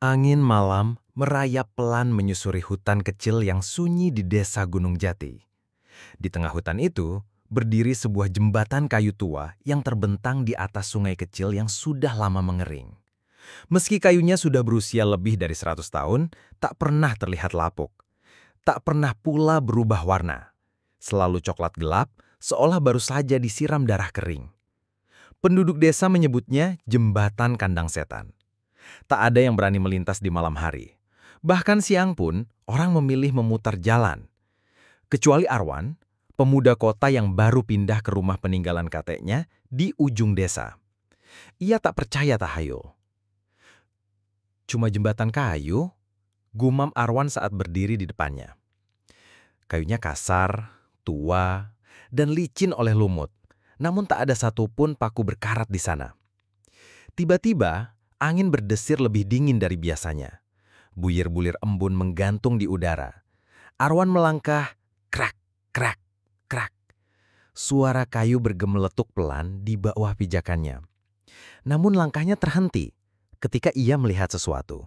Angin malam merayap pelan menyusuri hutan kecil yang sunyi di desa Gunung Jati. Di tengah hutan itu, berdiri sebuah jembatan kayu tua yang terbentang di atas sungai kecil yang sudah lama mengering. Meski kayunya sudah berusia lebih dari 100 tahun, tak pernah terlihat lapuk. Tak pernah pula berubah warna. Selalu coklat gelap, seolah baru saja disiram darah kering. Penduduk desa menyebutnya jembatan kandang setan. Tak ada yang berani melintas di malam hari. Bahkan siang pun, orang memilih memutar jalan. Kecuali Arwan, pemuda kota yang baru pindah ke rumah peninggalan kakeknya di ujung desa. Ia tak percaya tahayul. Cuma jembatan kayu, gumam Arwan saat berdiri di depannya. Kayunya kasar, tua, dan licin oleh lumut. Namun tak ada satupun paku berkarat di sana. Tiba-tiba, angin berdesir lebih dingin dari biasanya. Bulir-bulir embun menggantung di udara. Arwan melangkah, krak, krak, krak. Suara kayu bergemeletuk pelan di bawah pijakannya. Namun langkahnya terhenti ketika ia melihat sesuatu.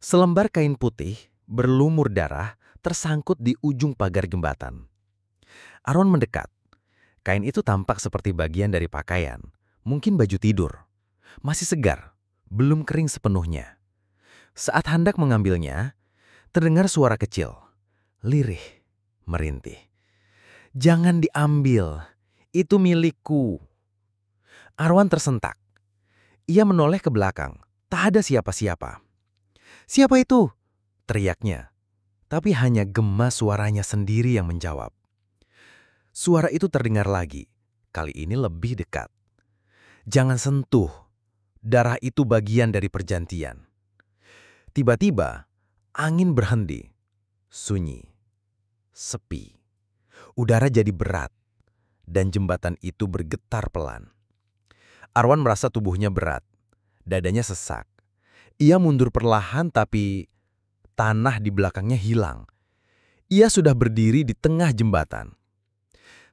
Selembar kain putih, berlumur darah, tersangkut di ujung pagar jembatan. Arwan mendekat. Kain itu tampak seperti bagian dari pakaian, mungkin baju tidur. Masih segar, belum kering sepenuhnya. Saat hendak mengambilnya, terdengar suara kecil, lirih, merintih. "Jangan diambil, itu milikku." Arwan tersentak. Ia menoleh ke belakang, tak ada siapa-siapa. "Siapa itu?" teriaknya. Tapi hanya gema suaranya sendiri yang menjawab. Suara itu terdengar lagi, kali ini lebih dekat. "Jangan sentuh, darah itu bagian dari perjanjian." Tiba-tiba, angin berhenti, sunyi, sepi. Udara jadi berat, dan jembatan itu bergetar pelan. Arwan merasa tubuhnya berat, dadanya sesak. Ia mundur perlahan tapi tanah di belakangnya hilang. Ia sudah berdiri di tengah jembatan.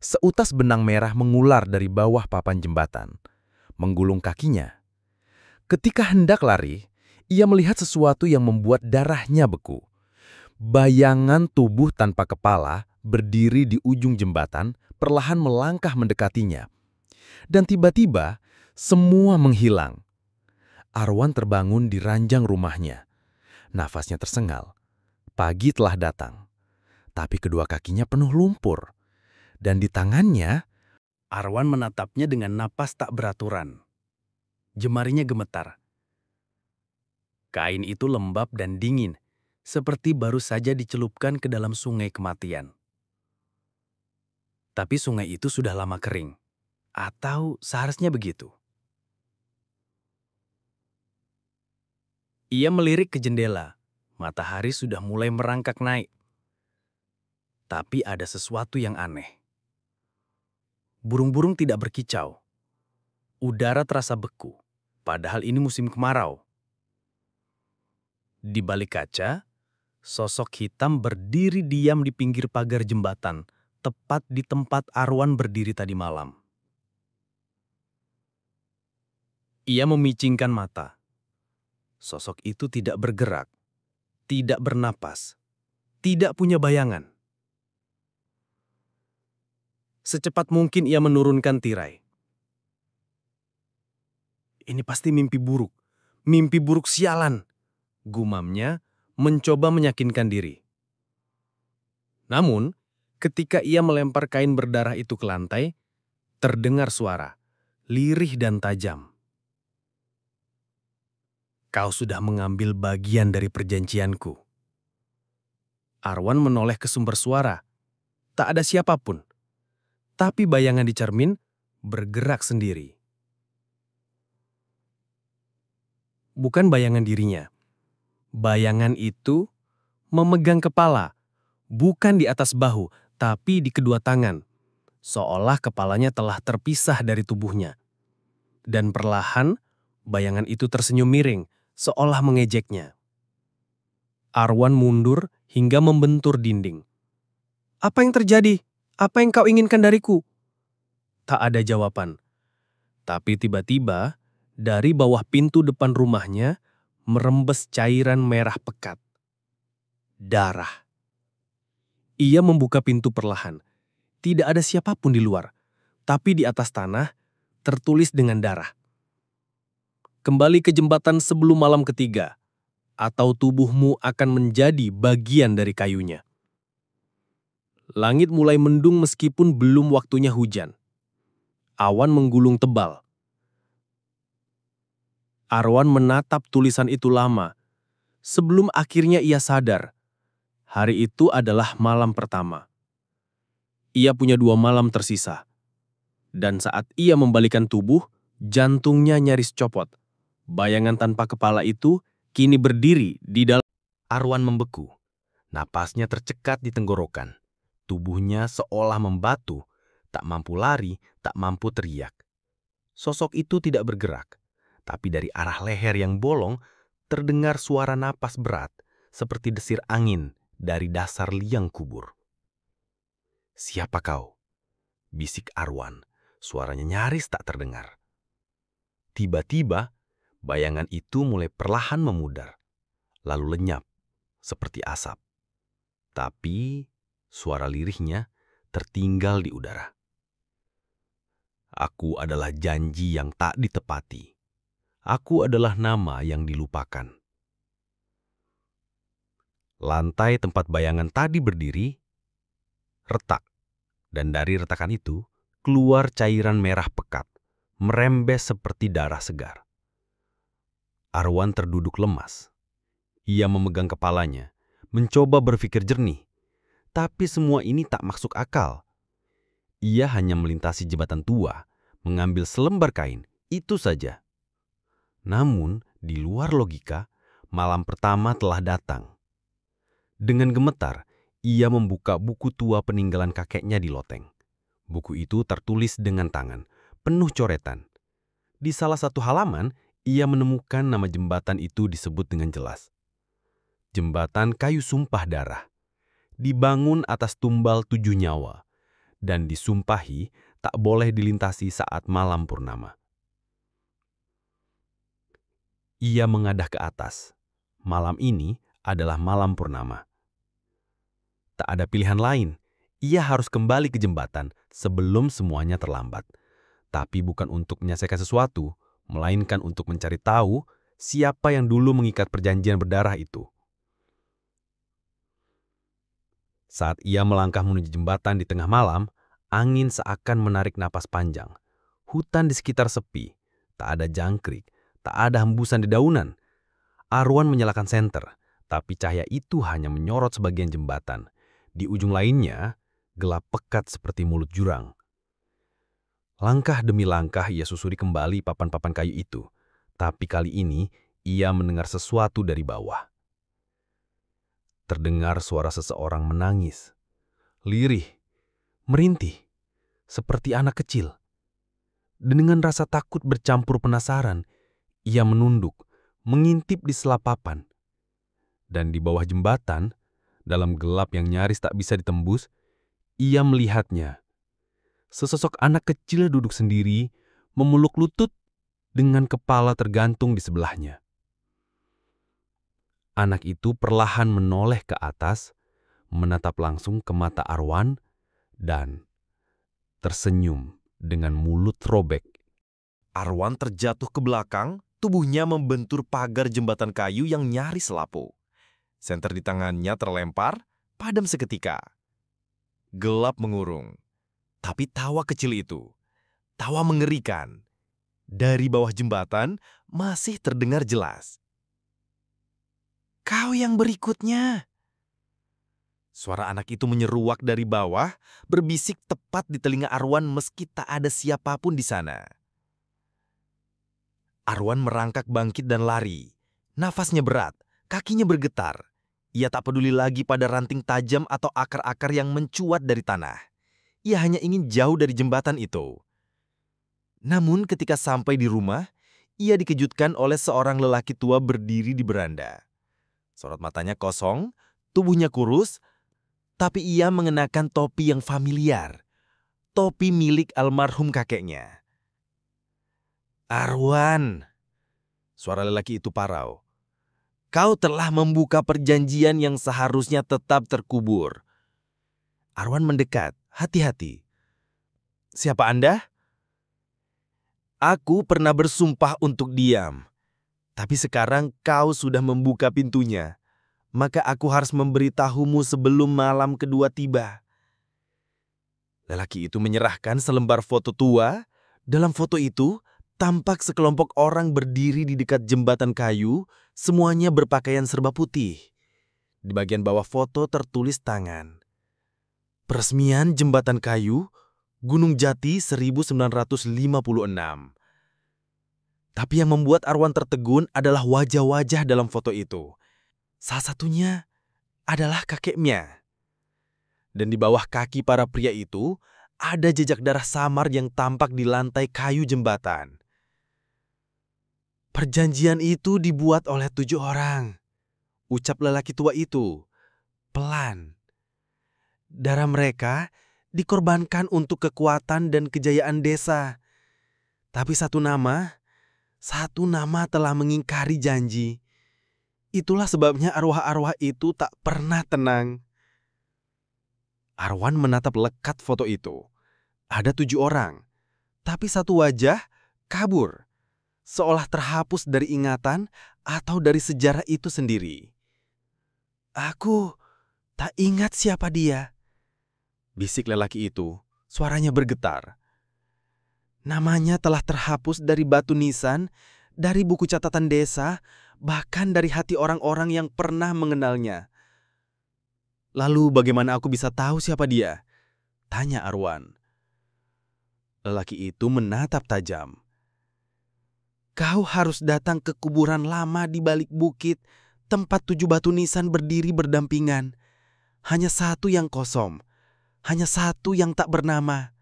Seutas benang merah mengular dari bawah papan jembatan, menggulung kakinya. Ketika hendak lari, ia melihat sesuatu yang membuat darahnya beku. Bayangan tubuh tanpa kepala berdiri di ujung jembatan, perlahan melangkah mendekatinya. Dan tiba-tiba, semua menghilang. Arwan terbangun di ranjang rumahnya. Nafasnya tersengal. Pagi telah datang. Tapi kedua kakinya penuh lumpur. Dan di tangannya, Arwan menatapnya dengan napas tak beraturan. Jemarinya gemetar. Kain itu lembab dan dingin, seperti baru saja dicelupkan ke dalam sungai kematian. Tapi sungai itu sudah lama kering. Atau seharusnya begitu. Ia melirik ke jendela. Matahari sudah mulai merangkak naik. Tapi ada sesuatu yang aneh. Burung-burung tidak berkicau. Udara terasa beku, padahal ini musim kemarau. Di balik kaca, sosok hitam berdiri diam di pinggir pagar jembatan, tepat di tempat Arwan berdiri tadi malam. Ia memicingkan mata. Sosok itu tidak bergerak, tidak bernapas, tidak punya bayangan. Secepat mungkin ia menurunkan tirai. "Ini pasti mimpi buruk sialan," gumamnya mencoba meyakinkan diri. Namun, ketika ia melempar kain berdarah itu ke lantai, terdengar suara, lirih dan tajam. "Kau sudah mengambil bagian dari perjanjianku." Arwan menoleh ke sumber suara. Tak ada siapapun. Tapi bayangan di cermin bergerak sendiri. Bukan bayangan dirinya. Bayangan itu memegang kepala, bukan di atas bahu, tapi di kedua tangan. Seolah kepalanya telah terpisah dari tubuhnya. Dan perlahan, bayangan itu tersenyum miring, seolah mengejeknya. Arwan mundur hingga membentur dinding. "Apa yang terjadi? Apa yang kau inginkan dariku?" Tak ada jawaban. Tapi tiba-tiba, dari bawah pintu depan rumahnya, merembes cairan merah pekat. Darah. Ia membuka pintu perlahan. Tidak ada siapapun di luar, tapi di atas tanah tertulis dengan darah. Kembali ke jembatan sebelum malam ketiga, atau tubuhmu akan menjadi bagian dari kayunya. Langit mulai mendung meskipun belum waktunya hujan. Awan menggulung tebal. Arwan menatap tulisan itu lama, sebelum akhirnya ia sadar. Hari itu adalah malam pertama. Ia punya 2 malam tersisa. Dan saat ia membalikan tubuh, jantungnya nyaris copot. Bayangan tanpa kepala itu kini berdiri di dalam. Arwan membeku. Napasnya tercekat di tenggorokan. Tubuhnya seolah membatu, tak mampu lari, tak mampu teriak. Sosok itu tidak bergerak, tapi dari arah leher yang bolong terdengar suara napas berat seperti desir angin dari dasar liang kubur. "Siapa kau?" bisik Arwan. Suaranya nyaris tak terdengar. Tiba-tiba, bayangan itu mulai perlahan memudar, lalu lenyap seperti asap. Tapi suara lirihnya tertinggal di udara. "Aku adalah janji yang tak ditepati. Aku adalah nama yang dilupakan." Lantai tempat bayangan tadi berdiri retak, dan dari retakan itu keluar cairan merah pekat, merembes seperti darah segar. Arwan terduduk lemas. Ia memegang kepalanya, mencoba berpikir jernih. Tapi semua ini tak masuk akal. Ia hanya melintasi jembatan tua, mengambil selembar kain, itu saja. Namun, di luar logika, malam pertama telah datang. Dengan gemetar, ia membuka buku tua peninggalan kakeknya di loteng. Buku itu tertulis dengan tangan, penuh coretan. Di salah satu halaman, ia menemukan nama jembatan itu disebut dengan jelas. Jembatan Kayu Sumpah Darah. Dibangun atas tumbal 7 nyawa, dan disumpahi tak boleh dilintasi saat malam purnama. Ia mengadah ke atas. Malam ini adalah malam purnama. Tak ada pilihan lain. Ia harus kembali ke jembatan sebelum semuanya terlambat. Tapi bukan untuk menyelesaikan sesuatu, melainkan untuk mencari tahu siapa yang dulu mengikat perjanjian berdarah itu. Saat ia melangkah menuju jembatan di tengah malam, angin seakan menarik napas panjang. Hutan di sekitar sepi, tak ada jangkrik, tak ada hembusan dedaunan. Arwan menyalakan senter, tapi cahaya itu hanya menyorot sebagian jembatan. Di ujung lainnya, gelap pekat seperti mulut jurang. Langkah demi langkah ia susuri kembali papan-papan kayu itu. Tapi kali ini, ia mendengar sesuatu dari bawah. Terdengar suara seseorang menangis. Lirih, merintih, seperti anak kecil. Dan dengan rasa takut bercampur penasaran, ia menunduk, mengintip di sela papan. Dan di bawah jembatan, dalam gelap yang nyaris tak bisa ditembus, ia melihatnya. Sesosok anak kecil duduk sendiri, memeluk lutut dengan kepala tergantung di sebelahnya. Anak itu perlahan menoleh ke atas, menatap langsung ke mata Arwan, dan tersenyum dengan mulut robek. Arwan terjatuh ke belakang, tubuhnya membentur pagar jembatan kayu yang nyaris lapuk. Senter di tangannya terlempar, padam seketika. Gelap mengurung. Tapi tawa kecil itu, tawa mengerikan. Dari bawah jembatan masih terdengar jelas. "Kau yang berikutnya." Suara anak itu menyeruak dari bawah, berbisik tepat di telinga Arwan meski tak ada siapapun di sana. Arwan merangkak bangkit dan lari. Nafasnya berat, kakinya bergetar. Ia tak peduli lagi pada ranting tajam atau akar-akar yang mencuat dari tanah. Ia hanya ingin jauh dari jembatan itu. Namun ketika sampai di rumah, ia dikejutkan oleh seorang lelaki tua berdiri di beranda. Sorot matanya kosong, tubuhnya kurus, tapi ia mengenakan topi yang familiar. Topi milik almarhum kakeknya. "Arwan," suara lelaki itu parau. Kau telah membuka perjanjian yang seharusnya tetap terkubur. Arwan mendekat, hati-hati. Siapa Anda? Aku pernah bersumpah untuk diam. Tapi sekarang kau sudah membuka pintunya. Maka aku harus memberitahumu sebelum malam kedua tiba. Lelaki itu menyerahkan selembar foto tua. Dalam foto itu, tampak sekelompok orang berdiri di dekat jembatan kayu, semuanya berpakaian serba putih. Di bagian bawah foto tertulis tangan. Peresmian Jembatan Kayu, Gunung Jati 1956. Tapi yang membuat Arwan tertegun adalah wajah-wajah dalam foto itu. Salah satunya adalah kakeknya. Dan di bawah kaki para pria itu, ada jejak darah samar yang tampak di lantai kayu jembatan. Perjanjian itu dibuat oleh 7 orang. Ucap lelaki tua itu, pelan. Darah mereka dikorbankan untuk kekuatan dan kejayaan desa. Tapi satu nama telah mengingkari janji. Itulah sebabnya arwah-arwah itu tak pernah tenang. Arwan menatap lekat foto itu. Ada 7 orang, tapi satu wajah kabur. Seolah terhapus dari ingatan atau dari sejarah itu sendiri. Aku tak ingat siapa dia, bisik lelaki itu, suaranya bergetar. Namanya telah terhapus dari batu nisan, dari buku catatan desa, bahkan dari hati orang-orang yang pernah mengenalnya. Lalu bagaimana aku bisa tahu siapa dia? Tanya Arwan. Lelaki itu menatap tajam. Kau harus datang ke kuburan lama di balik bukit, tempat 7 batu nisan berdiri berdampingan. Hanya satu yang kosong, hanya satu yang tak bernama.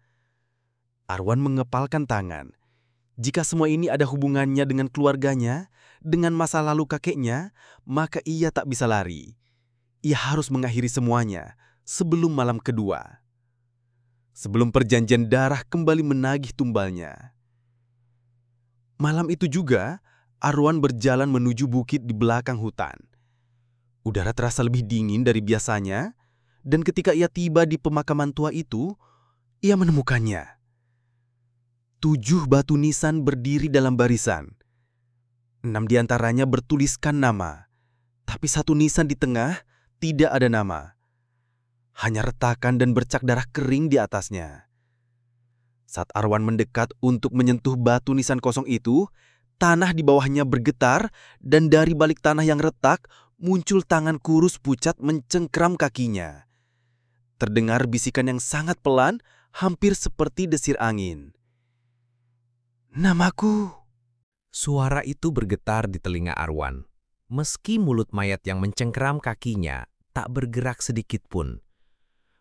Arwan mengepalkan tangan. Jika semua ini ada hubungannya dengan keluarganya, dengan masa lalu kakeknya, maka ia tak bisa lari. Ia harus mengakhiri semuanya sebelum malam kedua. Sebelum perjanjian darah kembali menagih tumbalnya. Malam itu juga, Arwan berjalan menuju bukit di belakang hutan. Udara terasa lebih dingin dari biasanya, dan ketika ia tiba di pemakaman tua itu, ia menemukannya. 7 batu nisan berdiri dalam barisan. 6 di antaranya bertuliskan nama, tapi satu nisan di tengah tidak ada nama. Hanya retakan dan bercak darah kering di atasnya. Saat Arwan mendekat untuk menyentuh batu nisan kosong itu, tanah di bawahnya bergetar dan dari balik tanah yang retak muncul tangan kurus pucat mencengkram kakinya. Terdengar bisikan yang sangat pelan, hampir seperti desir angin. Namaku. Suara itu bergetar di telinga Arwan. Meski mulut mayat yang mencengkeram kakinya tak bergerak sedikit pun.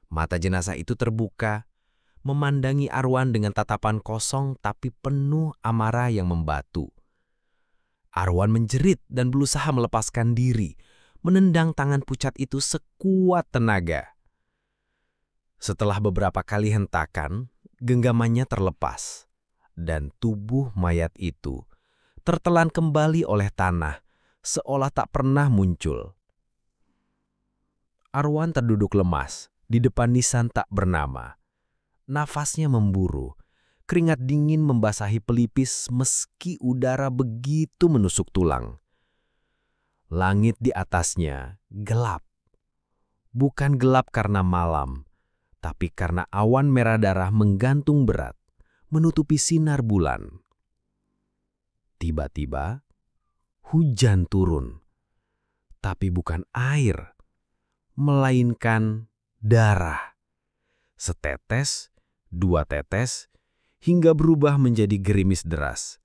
Mata jenazah itu terbuka, memandangi Arwan dengan tatapan kosong tapi penuh amarah yang membatu. Arwan menjerit dan berusaha melepaskan diri, menendang tangan pucat itu sekuat tenaga. Setelah beberapa kali hentakan, genggamannya terlepas, dan tubuh mayat itu tertelan kembali oleh tanah, seolah tak pernah muncul. Arwan terduduk lemas di depan nisan tak bernama. Nafasnya memburu, keringat dingin membasahi pelipis meski udara begitu menusuk tulang. Langit di atasnya gelap. Bukan gelap karena malam, tapi karena awan merah darah menggantung berat, menutupi sinar bulan. Tiba-tiba, hujan turun. Tapi bukan air, melainkan darah. Setetes, 2 tetes, hingga berubah menjadi gerimis deras.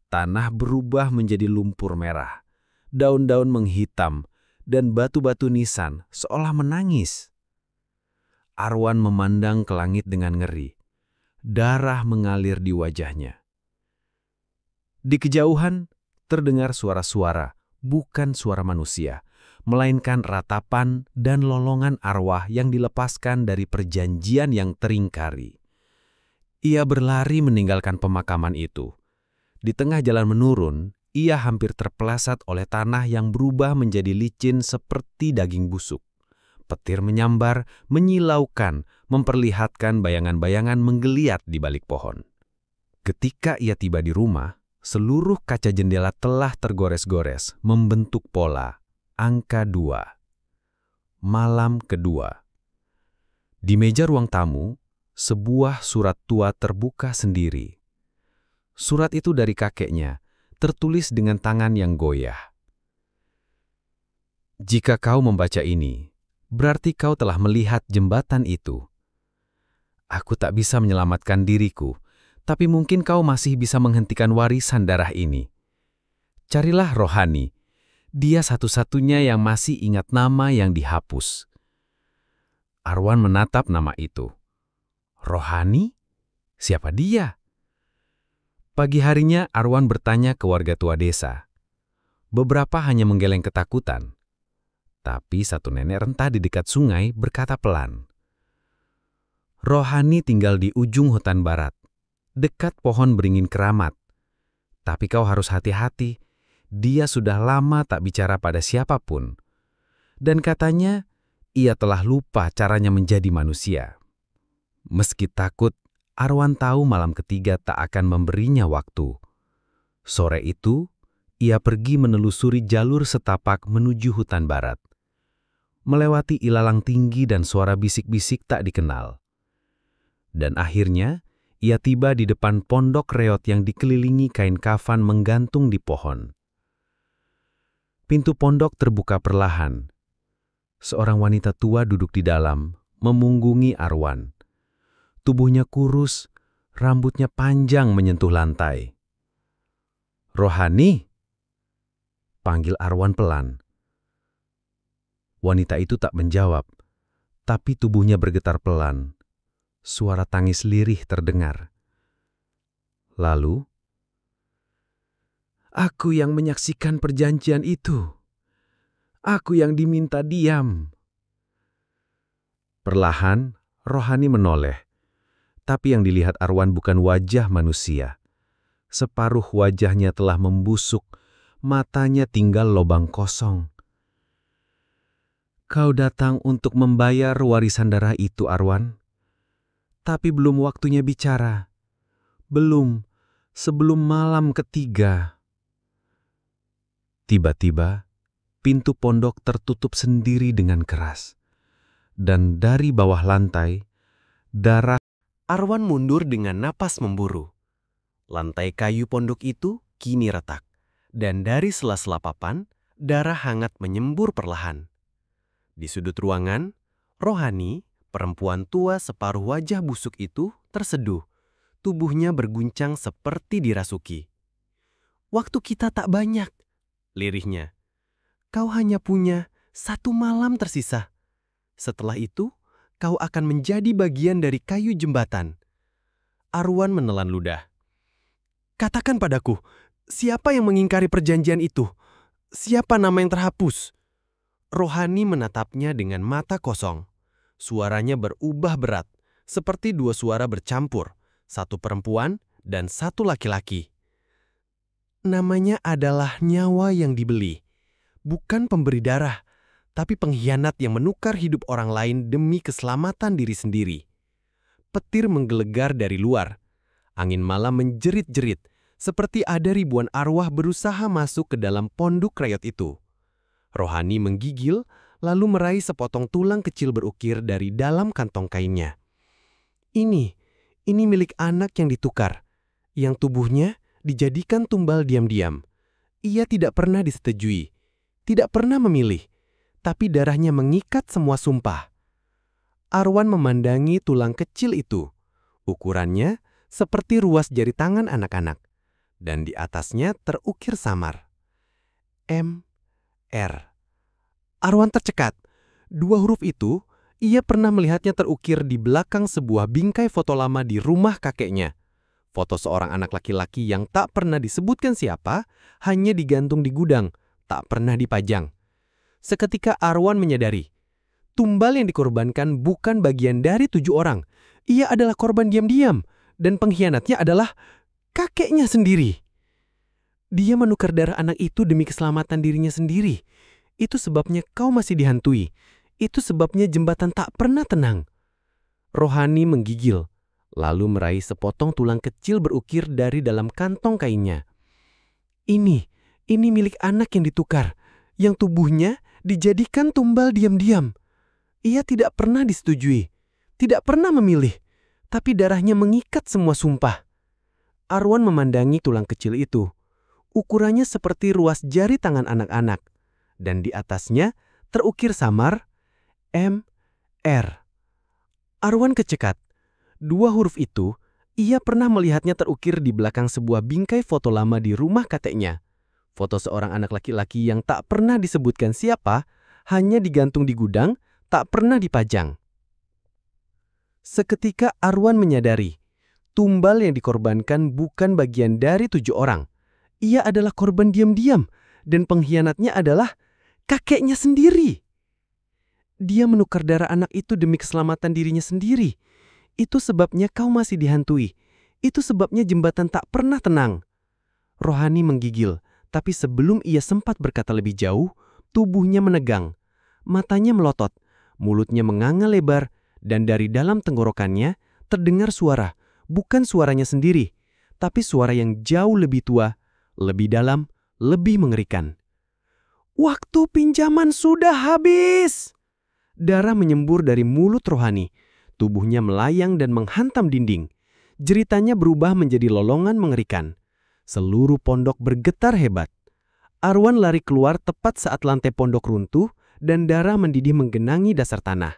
Tanah berubah menjadi lumpur merah, daun-daun menghitam, dan batu-batu nisan seolah menangis. Arwan memandang ke langit dengan ngeri. Darah mengalir di wajahnya. Di kejauhan, terdengar suara-suara, bukan suara manusia, melainkan ratapan dan lolongan arwah yang dilepaskan dari perjanjian yang teringkari. Ia berlari meninggalkan pemakaman itu. Di tengah jalan menurun, ia hampir terpeleset oleh tanah yang berubah menjadi licin seperti daging busuk. Petir menyambar, menyilaukan, memperlihatkan bayangan-bayangan menggeliat di balik pohon. Ketika ia tiba di rumah, seluruh kaca jendela telah tergores-gores, membentuk pola. Angka 2. Malam kedua. Di meja ruang tamu, sebuah surat tua terbuka sendiri. Surat itu dari kakeknya, tertulis dengan tangan yang goyah. Jika kau membaca ini, berarti kau telah melihat jembatan itu. Aku tak bisa menyelamatkan diriku, tapi mungkin kau masih bisa menghentikan warisan darah ini. Carilah Rohani. Dia satu-satunya yang masih ingat nama yang dihapus. Arwan menatap nama itu. Rohani? Siapa dia? Pagi harinya Arwan bertanya ke warga tua desa. Beberapa hanya menggeleng ketakutan. Tapi satu nenek renta di dekat sungai berkata pelan. Rohani tinggal di ujung hutan barat, dekat pohon beringin keramat. Tapi kau harus hati-hati, dia sudah lama tak bicara pada siapapun. Dan katanya, ia telah lupa caranya menjadi manusia. Meski takut, Arwan tahu malam ketiga tak akan memberinya waktu. Sore itu, ia pergi menelusuri jalur setapak menuju hutan barat. Melewati ilalang tinggi dan suara bisik-bisik tak dikenal. Dan akhirnya, ia tiba di depan pondok reot yang dikelilingi kain kafan menggantung di pohon. Pintu pondok terbuka perlahan. Seorang wanita tua duduk di dalam, memunggungi Arwan. Tubuhnya kurus, rambutnya panjang menyentuh lantai. Rohani? Panggil Arwan pelan. Wanita itu tak menjawab, tapi tubuhnya bergetar pelan. Suara tangis lirih terdengar. Lalu, aku yang menyaksikan perjanjian itu. Aku yang diminta diam. Perlahan, Rohani menoleh. Tapi yang dilihat Arwan bukan wajah manusia. Separuh wajahnya telah membusuk, matanya tinggal lobang kosong. Kau datang untuk membayar warisan darah itu, Arwan. Tapi belum waktunya bicara. Belum, sebelum malam ketiga. Tiba-tiba, pintu pondok tertutup sendiri dengan keras. Dan dari bawah lantai, darah. Arwan mundur dengan napas memburu. Lantai kayu pondok itu kini retak. Dan dari sela-sela papan, darah hangat menyembur perlahan. Di sudut ruangan, Rohani, perempuan tua separuh wajah busuk itu, terseduh. Tubuhnya berguncang seperti dirasuki. Waktu kita tak banyak, lirihnya. Kau hanya punya 1 malam tersisa. Setelah itu, kau akan menjadi bagian dari kayu jembatan. Arwan menelan ludah. Katakan padaku, siapa yang mengingkari perjanjian itu? Siapa nama yang terhapus? Rohani menatapnya dengan mata kosong. Suaranya berubah berat, seperti 2 suara bercampur, 1 perempuan dan 1 laki-laki. Namanya adalah nyawa yang dibeli, bukan pemberi darah, tapi pengkhianat yang menukar hidup orang lain demi keselamatan diri sendiri. Petir menggelegar dari luar. Angin malam menjerit-jerit, seperti ada ribuan arwah berusaha masuk ke dalam pondok reot itu. Rohani menggigil, lalu meraih sepotong tulang kecil berukir dari dalam kantong kainnya. Ini milik anak yang ditukar, yang tubuhnya dijadikan tumbal diam-diam. Ia tidak pernah disetujui, tidak pernah memilih, tapi darahnya mengikat semua sumpah. Arwan memandangi tulang kecil itu. Ukurannya seperti ruas jari tangan anak-anak, dan di atasnya terukir samar. M.R. Arwan tercekat. 2 huruf itu, ia pernah melihatnya terukir di belakang sebuah bingkai foto lama di rumah kakeknya. Foto seorang anak laki-laki yang tak pernah disebutkan siapa, hanya digantung di gudang, tak pernah dipajang. Seketika Arwan menyadari, tumbal yang dikorbankan bukan bagian dari 7 orang. Ia adalah korban diam-diam, dan pengkhianatnya adalah kakeknya sendiri. Dia menukar darah anak itu demi keselamatan dirinya sendiri. Itu sebabnya kau masih dihantui. Itu sebabnya jembatan tak pernah tenang. Rohani menggigil, lalu meraih sepotong tulang kecil berukir dari dalam kantong kainnya. Ini milik anak yang ditukar, yang tubuhnya dijadikan tumbal diam-diam. Ia tidak pernah disetujui, tidak pernah memilih, tapi darahnya mengikat semua sumpah. Arwan memandangi tulang kecil itu. Ukurannya seperti ruas jari tangan anak-anak, dan di atasnya terukir samar M.R. Arwan kecekat. 2 huruf itu, ia pernah melihatnya terukir di belakang sebuah bingkai foto lama di rumah kakeknya. Foto seorang anak laki-laki yang tak pernah disebutkan siapa, hanya digantung di gudang, tak pernah dipajang. Seketika Arwan menyadari, tumbal yang dikorbankan bukan bagian dari 7 orang. Ia adalah korban diam-diam, dan pengkhianatnya adalah kakeknya sendiri. Dia menukar darah anak itu demi keselamatan dirinya sendiri. Itu sebabnya kau masih dihantui. Itu sebabnya jembatan tak pernah tenang. Rohani menggigil, tapi sebelum ia sempat berkata lebih jauh, tubuhnya menegang. Matanya melotot, mulutnya menganga lebar, dan dari dalam tenggorokannya terdengar suara, bukan suaranya sendiri, tapi suara yang jauh lebih tua, lebih dalam, lebih mengerikan. Waktu pinjaman sudah habis. Darah menyembur dari mulut Rohani. Tubuhnya melayang dan menghantam dinding. Jeritanya berubah menjadi lolongan mengerikan. Seluruh pondok bergetar hebat. Arwan lari keluar tepat saat lantai pondok runtuh dan darah mendidih menggenangi dasar tanah.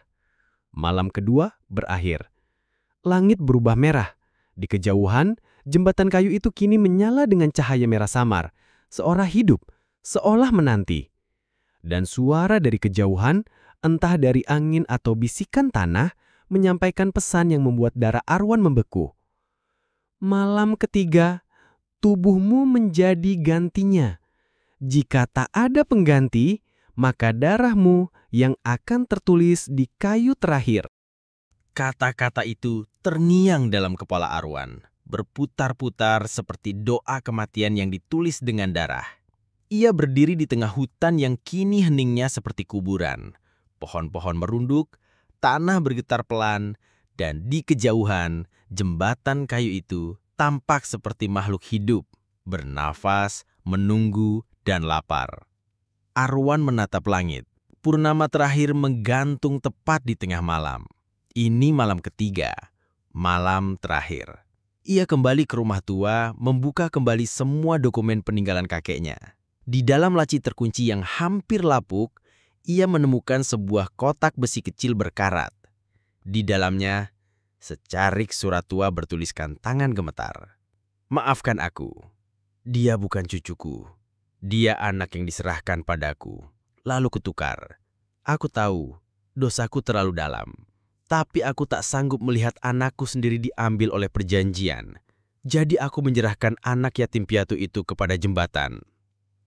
Malam kedua berakhir. Langit berubah merah. Di kejauhan, jembatan kayu itu kini menyala dengan cahaya merah samar, seolah hidup, seolah menanti. Dan suara dari kejauhan, entah dari angin atau bisikan tanah, menyampaikan pesan yang membuat darah Arwan membeku. Malam ketiga, tubuhmu menjadi gantinya. Jika tak ada pengganti, maka darahmu yang akan tertulis di kayu terakhir. Kata-kata itu terngiang dalam kepala Arwan, berputar-putar seperti doa kematian yang ditulis dengan darah. Ia berdiri di tengah hutan yang kini heningnya seperti kuburan. Pohon-pohon merunduk, tanah bergetar pelan, dan di kejauhan, jembatan kayu itu tampak seperti makhluk hidup, bernafas, menunggu, dan lapar. Arwan menatap langit. Purnama terakhir menggantung tepat di tengah malam. Ini malam ketiga, malam terakhir. Ia kembali ke rumah tua, membuka kembali semua dokumen peninggalan kakeknya. Di dalam laci terkunci yang hampir lapuk, ia menemukan sebuah kotak besi kecil berkarat. Di dalamnya, secarik surat tua bertuliskan tangan gemetar. Maafkan aku, dia bukan cucuku. Dia anak yang diserahkan padaku, lalu kutukar. Aku tahu, dosaku terlalu dalam. Tapi aku tak sanggup melihat anakku sendiri diambil oleh perjanjian. Jadi aku menyerahkan anak yatim piatu itu kepada jembatan.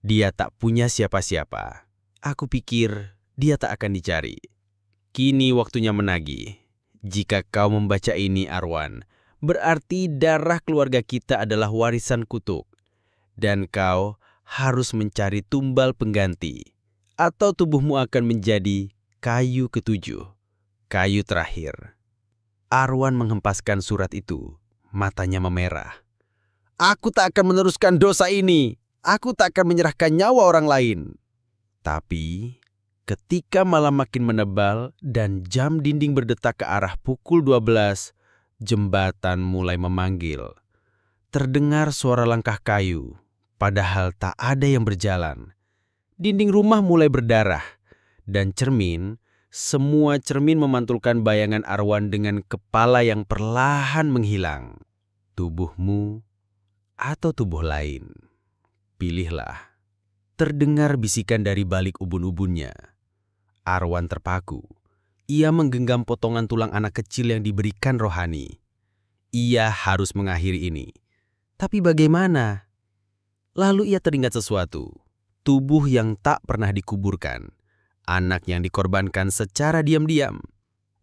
Dia tak punya siapa-siapa. Aku pikir dia tak akan dicari. Kini waktunya menagih. Jika kau membaca ini, Arwan, berarti darah keluarga kita adalah warisan kutuk. Dan kau harus mencari tumbal pengganti. Atau tubuhmu akan menjadi kayu ketujuh. Kayu terakhir. Arwan menghempaskan surat itu. Matanya memerah. Aku tak akan meneruskan dosa ini. Aku tak akan menyerahkan nyawa orang lain. Tapi, ketika malam makin menebal dan jam dinding berdetak ke arah pukul 12, jembatan mulai memanggil. Terdengar suara langkah kayu, padahal tak ada yang berjalan. Dinding rumah mulai berdarah, dan semua cermin memantulkan bayangan Arwan dengan kepala yang perlahan menghilang. Tubuhmu atau tubuh lain? Pilihlah. Terdengar bisikan dari balik ubun-ubunnya. Arwan terpaku. Ia menggenggam potongan tulang anak kecil yang diberikan Rohani. Ia harus mengakhiri ini. Tapi bagaimana? Lalu ia teringat sesuatu. Tubuh yang tak pernah dikuburkan. Anak yang dikorbankan secara diam-diam.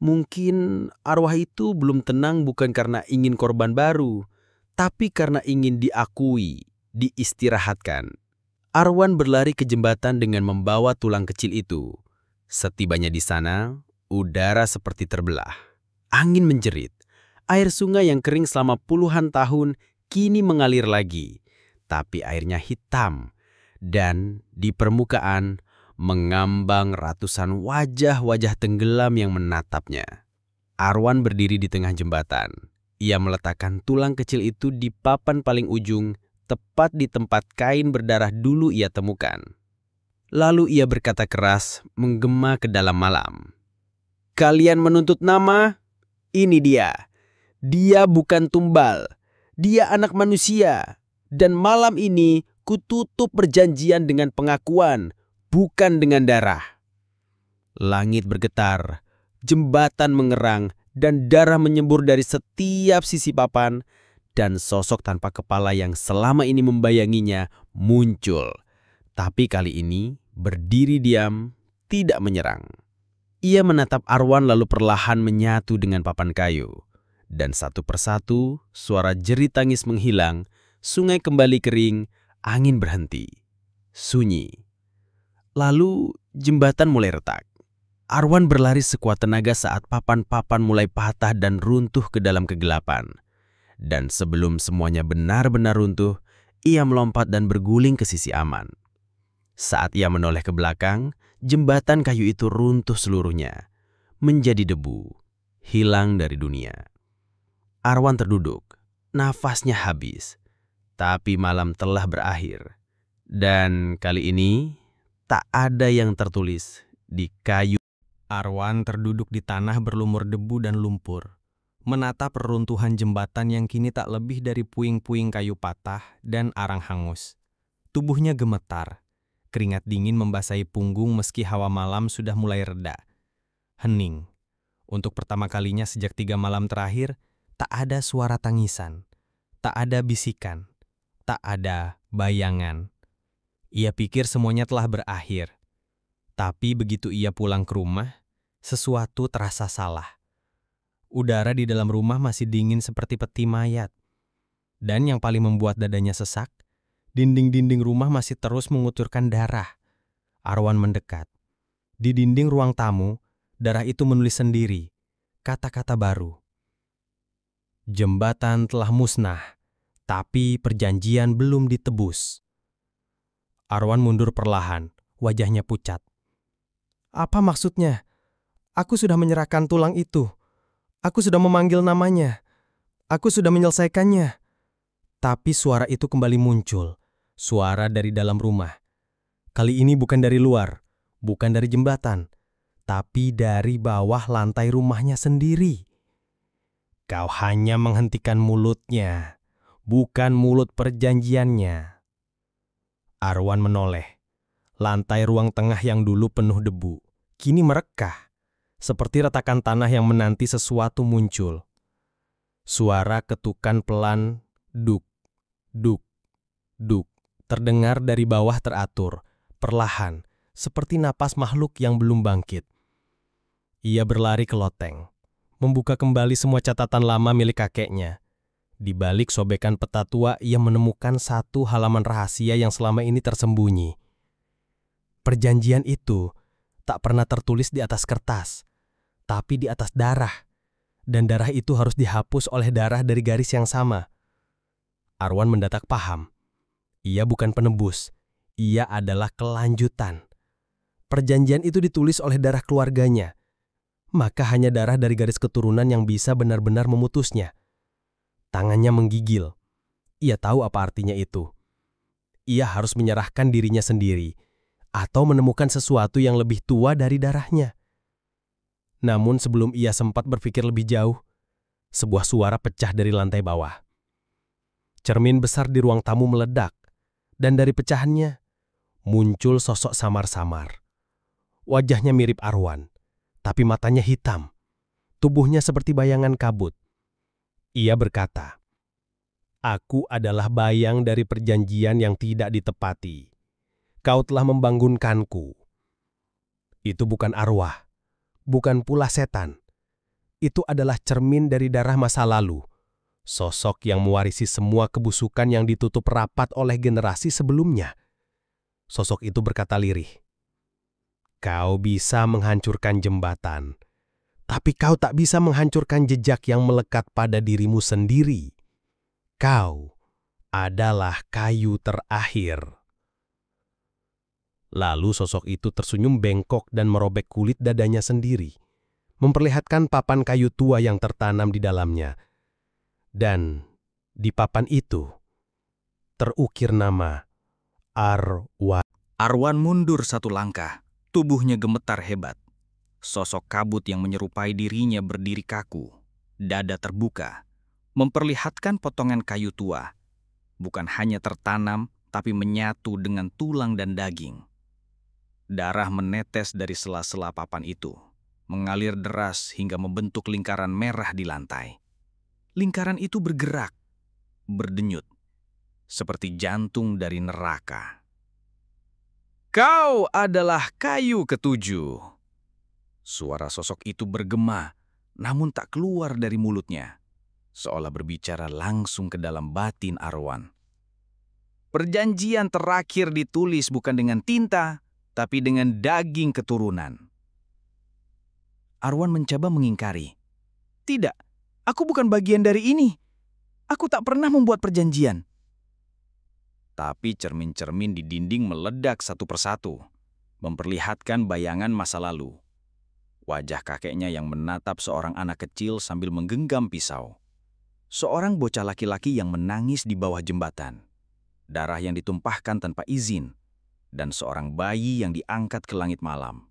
Mungkin arwah itu belum tenang bukan karena ingin korban baru, tapi karena ingin diakui. Diistirahatkan. Arwan berlari ke jembatan dengan membawa tulang kecil itu. Setibanya di sana, udara seperti terbelah. Angin menjerit. Air sungai yang kering selama puluhan tahun kini mengalir lagi. Tapi airnya hitam. Dan di permukaan mengambang ratusan wajah-wajah tenggelam yang menatapnya. Arwan berdiri di tengah jembatan. Ia meletakkan tulang kecil itu di papan paling ujung, tepat di tempat kain berdarah dulu ia temukan. Lalu ia berkata keras, menggema ke dalam malam. Kalian menuntut nama? Ini dia. Dia bukan tumbal. Dia anak manusia. Dan malam ini kututup perjanjian dengan pengakuan, bukan dengan darah. Langit bergetar, jembatan mengerang, dan darah menyembur dari setiap sisi papan, dan sosok tanpa kepala yang selama ini membayanginya muncul. Tapi kali ini berdiri diam, tidak menyerang. Ia menatap Arwan lalu perlahan menyatu dengan papan kayu. Dan satu persatu suara jerit tangis menghilang, sungai kembali kering, angin berhenti. Sunyi. Lalu jembatan mulai retak. Arwan berlari sekuat tenaga saat papan-papan mulai patah dan runtuh ke dalam kegelapan. Dan sebelum semuanya benar-benar runtuh, ia melompat dan berguling ke sisi aman. Saat ia menoleh ke belakang, jembatan kayu itu runtuh seluruhnya, menjadi debu, hilang dari dunia. Arwan terduduk, nafasnya habis, tapi malam telah berakhir. Dan kali ini, tak ada yang tertulis di kayu. Arwan terduduk di tanah berlumur debu dan lumpur, menatap reruntuhan jembatan yang kini tak lebih dari puing-puing kayu patah dan arang hangus. Tubuhnya gemetar, keringat dingin membasahi punggung meski hawa malam sudah mulai reda. Hening. Untuk pertama kalinya sejak 3 malam terakhir, tak ada suara tangisan, tak ada bisikan, tak ada bayangan. Ia pikir semuanya telah berakhir. Tapi begitu ia pulang ke rumah, sesuatu terasa salah. Udara di dalam rumah masih dingin seperti peti mayat. Dan yang paling membuat dadanya sesak, dinding-dinding rumah masih terus mengucurkan darah. Arwan mendekat. Di dinding ruang tamu, darah itu menulis sendiri, kata-kata baru. Jembatan telah musnah, tapi perjanjian belum ditebus. Arwan mundur perlahan, wajahnya pucat. Apa maksudnya? Aku sudah menyerahkan tulang itu. Aku sudah memanggil namanya. Aku sudah menyelesaikannya. Tapi suara itu kembali muncul. Suara dari dalam rumah. Kali ini bukan dari luar, bukan dari jembatan, tapi dari bawah lantai rumahnya sendiri. Kau hanya menghentikan mulutnya, bukan mulut perjanjiannya. Arwan menoleh. Lantai ruang tengah yang dulu penuh debu, kini merekah, seperti retakan tanah yang menanti sesuatu muncul. Suara ketukan pelan, duk, duk, duk, terdengar dari bawah teratur, perlahan, seperti napas makhluk yang belum bangkit. Ia berlari ke loteng, membuka kembali semua catatan lama milik kakeknya. Di balik sobekan peta tua, ia menemukan satu halaman rahasia yang selama ini tersembunyi. Perjanjian itu tak pernah tertulis di atas kertas, tapi di atas darah. Dan darah itu harus dihapus oleh darah dari garis yang sama. Arwan mendadak paham. Ia bukan penebus, ia adalah kelanjutan. Perjanjian itu ditulis oleh darah keluarganya. Maka hanya darah dari garis keturunan yang bisa benar-benar memutusnya. Tangannya menggigil. Ia tahu apa artinya itu. Ia harus menyerahkan dirinya sendiri, atau menemukan sesuatu yang lebih tua dari darahnya. Namun sebelum ia sempat berpikir lebih jauh, sebuah suara pecah dari lantai bawah. Cermin besar di ruang tamu meledak, dan dari pecahannya muncul sosok samar-samar. Wajahnya mirip Arwan, tapi matanya hitam. Tubuhnya seperti bayangan kabut. Ia berkata, "Aku adalah bayang dari perjanjian yang tidak ditepati. Kau telah membangunkanku." Itu bukan arwah, bukan pula setan. Itu adalah cermin dari darah masa lalu. Sosok yang mewarisi semua kebusukan yang ditutup rapat oleh generasi sebelumnya. Sosok itu berkata lirih, "Kau bisa menghancurkan jembatan, tapi kau tak bisa menghancurkan jejak yang melekat pada dirimu sendiri. Kau adalah kayu terakhir." Lalu sosok itu tersenyum bengkok dan merobek kulit dadanya sendiri, memperlihatkan papan kayu tua yang tertanam di dalamnya. Dan di papan itu terukir nama Arwan. Arwan mundur satu langkah, tubuhnya gemetar hebat. Sosok kabut yang menyerupai dirinya berdiri kaku, dada terbuka, memperlihatkan potongan kayu tua. Bukan hanya tertanam, tapi menyatu dengan tulang dan daging. Darah menetes dari sela-sela papan itu, mengalir deras hingga membentuk lingkaran merah di lantai. Lingkaran itu bergerak, berdenyut, seperti jantung dari neraka. "Kau adalah kayu ketujuh." Suara sosok itu bergema, namun tak keluar dari mulutnya, seolah berbicara langsung ke dalam batin Arwan. "Perjanjian terakhir ditulis bukan dengan tinta, tapi dengan daging keturunan." Arwan mencoba mengingkari. "Tidak, aku bukan bagian dari ini. Aku tak pernah membuat perjanjian." Tapi cermin-cermin di dinding meledak satu persatu, memperlihatkan bayangan masa lalu. Wajah kakeknya yang menatap seorang anak kecil sambil menggenggam pisau. Seorang bocah laki-laki yang menangis di bawah jembatan. Darah yang ditumpahkan tanpa izin. Dan seorang bayi yang diangkat ke langit malam.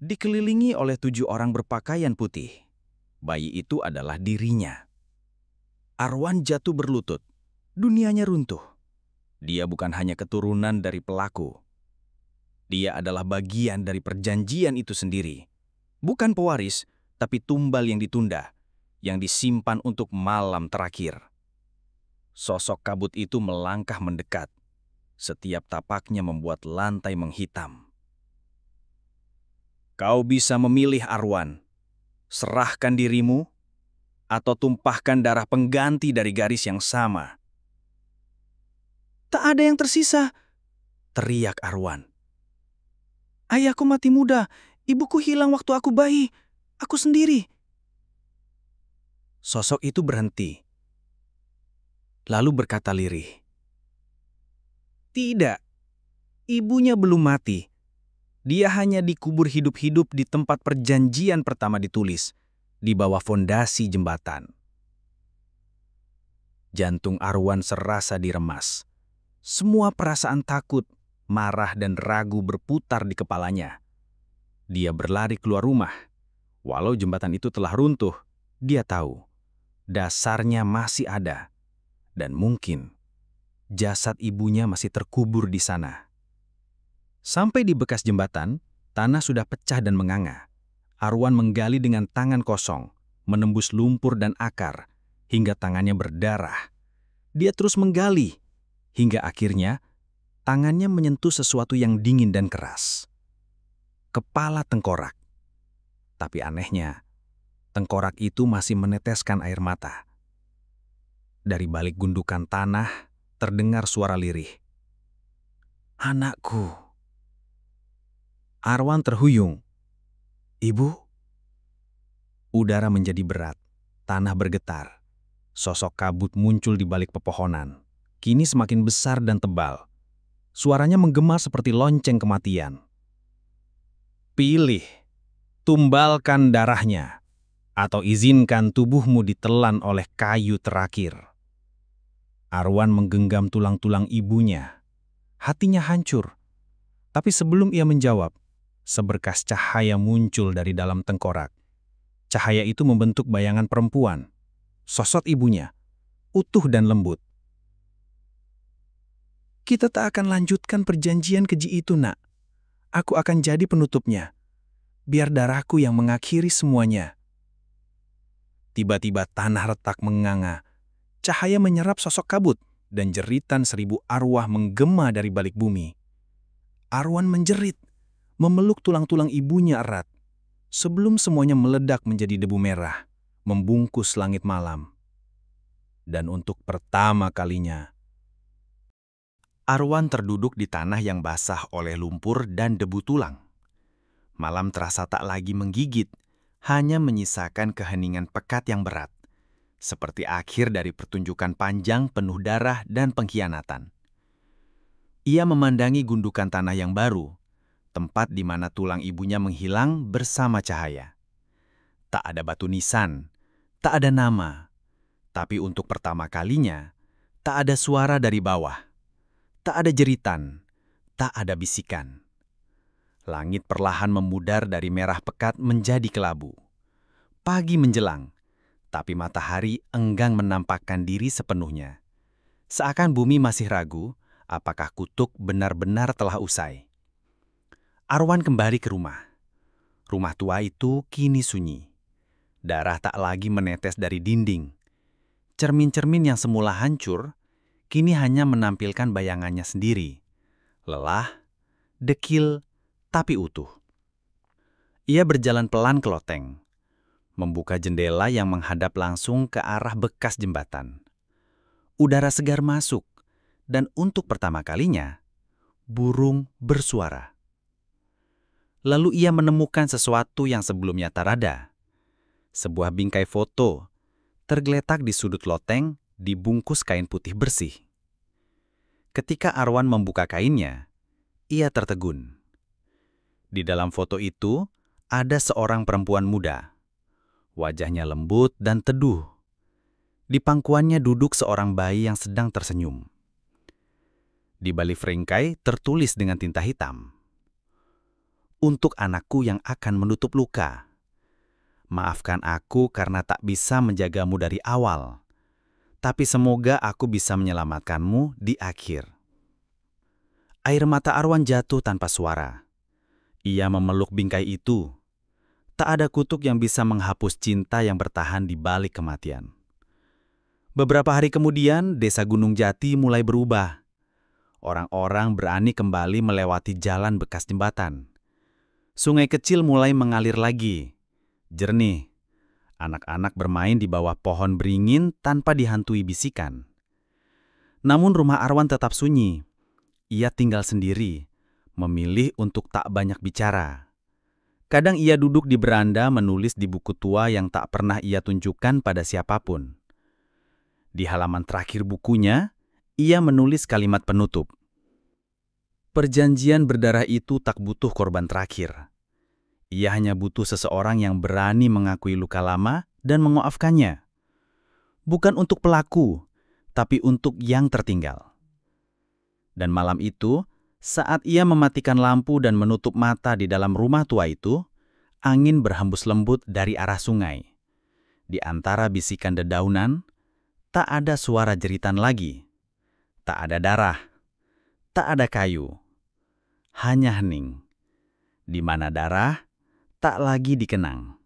Dikelilingi oleh 7 orang berpakaian putih. Bayi itu adalah dirinya. Arwan jatuh berlutut. Dunianya runtuh. Dia bukan hanya keturunan dari pelaku. Dia adalah bagian dari perjanjian itu sendiri. Bukan pewaris, tapi tumbal yang ditunda, yang disimpan untuk malam terakhir. Sosok kabut itu melangkah mendekat. Setiap tapaknya membuat lantai menghitam. "Kau bisa memilih, Arwan. Serahkan dirimu, atau tumpahkan darah pengganti dari garis yang sama." "Tak ada yang tersisa," teriak Arwan. "Ayahku mati muda, ibuku hilang waktu aku bayi, aku sendiri." Sosok itu berhenti, lalu berkata lirih, "Tidak, ibunya belum mati. Dia hanya dikubur hidup-hidup di tempat perjanjian pertama ditulis, di bawah fondasi jembatan." Jantung Arwan serasa diremas. Semua perasaan takut, marah, dan ragu berputar di kepalanya. Dia berlari keluar rumah. Walau jembatan itu telah runtuh, dia tahu dasarnya masih ada. Dan mungkin jasad ibunya masih terkubur di sana. Sampai di bekas jembatan, tanah sudah pecah dan menganga. Arwan menggali dengan tangan kosong, menembus lumpur dan akar, hingga tangannya berdarah. Dia terus menggali, hingga akhirnya tangannya menyentuh sesuatu yang dingin dan keras. Kepala tengkorak. Tapi anehnya, tengkorak itu masih meneteskan air mata. Dari balik gundukan tanah, terdengar suara lirih. "Anakku." Arwan terhuyung. "Ibu?" Udara menjadi berat, tanah bergetar. Sosok kabut muncul di balik pepohonan. Kini semakin besar dan tebal. Suaranya menggema seperti lonceng kematian. "Pilih, tumbalkan darahnya, atau izinkan tubuhmu ditelan oleh kayu terakhir." Arwan menggenggam tulang-tulang ibunya. Hatinya hancur. Tapi sebelum ia menjawab, seberkas cahaya muncul dari dalam tengkorak. Cahaya itu membentuk bayangan perempuan, sosok ibunya, utuh dan lembut. "Kita tak akan lanjutkan perjanjian keji itu, Nak. Aku akan jadi penutupnya. Biar darahku yang mengakhiri semuanya." Tiba-tiba tanah retak menganga. Cahaya menyerap sosok kabut, dan jeritan 1000 arwah menggema dari balik bumi. Arwan menjerit, memeluk tulang-tulang ibunya erat, sebelum semuanya meledak menjadi debu merah, membungkus langit malam. Dan untuk pertama kalinya, Arwan terduduk di tanah yang basah oleh lumpur dan debu tulang. Malam terasa tak lagi menggigit, hanya menyisakan keheningan pekat yang berat, seperti akhir dari pertunjukan panjang penuh darah dan pengkhianatan. Ia memandangi gundukan tanah yang baru, tempat di mana tulang ibunya menghilang bersama cahaya. Tak ada batu nisan, tak ada nama, tapi untuk pertama kalinya, tak ada suara dari bawah. Tak ada jeritan, tak ada bisikan. Langit perlahan memudar dari merah pekat menjadi kelabu. Pagi menjelang, tapi matahari enggan menampakkan diri sepenuhnya. Seakan bumi masih ragu apakah kutuk benar-benar telah usai. Arwan kembali ke rumah. Rumah tua itu kini sunyi. Darah tak lagi menetes dari dinding. Cermin-cermin yang semula hancur kini hanya menampilkan bayangannya sendiri. Lelah, dekil, tapi utuh. Ia berjalan pelan ke loteng, membuka jendela yang menghadap langsung ke arah bekas jembatan. Udara segar masuk, dan untuk pertama kalinya, burung bersuara. Lalu ia menemukan sesuatu yang sebelumnya tak ada. Sebuah bingkai foto, tergeletak di sudut loteng, dibungkus kain putih bersih. Ketika Arwan membuka kainnya, ia tertegun. Di dalam foto itu, ada seorang perempuan muda. Wajahnya lembut dan teduh. Di pangkuannya duduk seorang bayi yang sedang tersenyum. Di balik frengkai tertulis dengan tinta hitam, "Untuk anakku yang akan menutup luka. Maafkan aku karena tak bisa menjagamu dari awal. Tapi semoga aku bisa menyelamatkanmu di akhir." Air mata Arwan jatuh tanpa suara. Ia memeluk bingkai itu. Tak ada kutuk yang bisa menghapus cinta yang bertahan di balik kematian. Beberapa hari kemudian, desa Gunung Jati mulai berubah. Orang-orang berani kembali melewati jalan bekas jembatan. Sungai kecil mulai mengalir lagi. Jernih. Anak-anak bermain di bawah pohon beringin tanpa dihantui bisikan. Namun rumah Arwan tetap sunyi. Ia tinggal sendiri, memilih untuk tak banyak bicara. Kadang ia duduk di beranda menulis di buku tua yang tak pernah ia tunjukkan pada siapapun. Di halaman terakhir bukunya, ia menulis kalimat penutup. Perjanjian berdarah itu tak butuh korban terakhir. Ia hanya butuh seseorang yang berani mengakui luka lama dan memaafkannya. Bukan untuk pelaku, tapi untuk yang tertinggal. Dan malam itu, saat ia mematikan lampu dan menutup mata di dalam rumah tua itu, angin berhembus lembut dari arah sungai. Di antara bisikan dedaunan, tak ada suara jeritan lagi. Tak ada darah. Tak ada kayu. Hanya hening. Di mana darah tak lagi dikenang.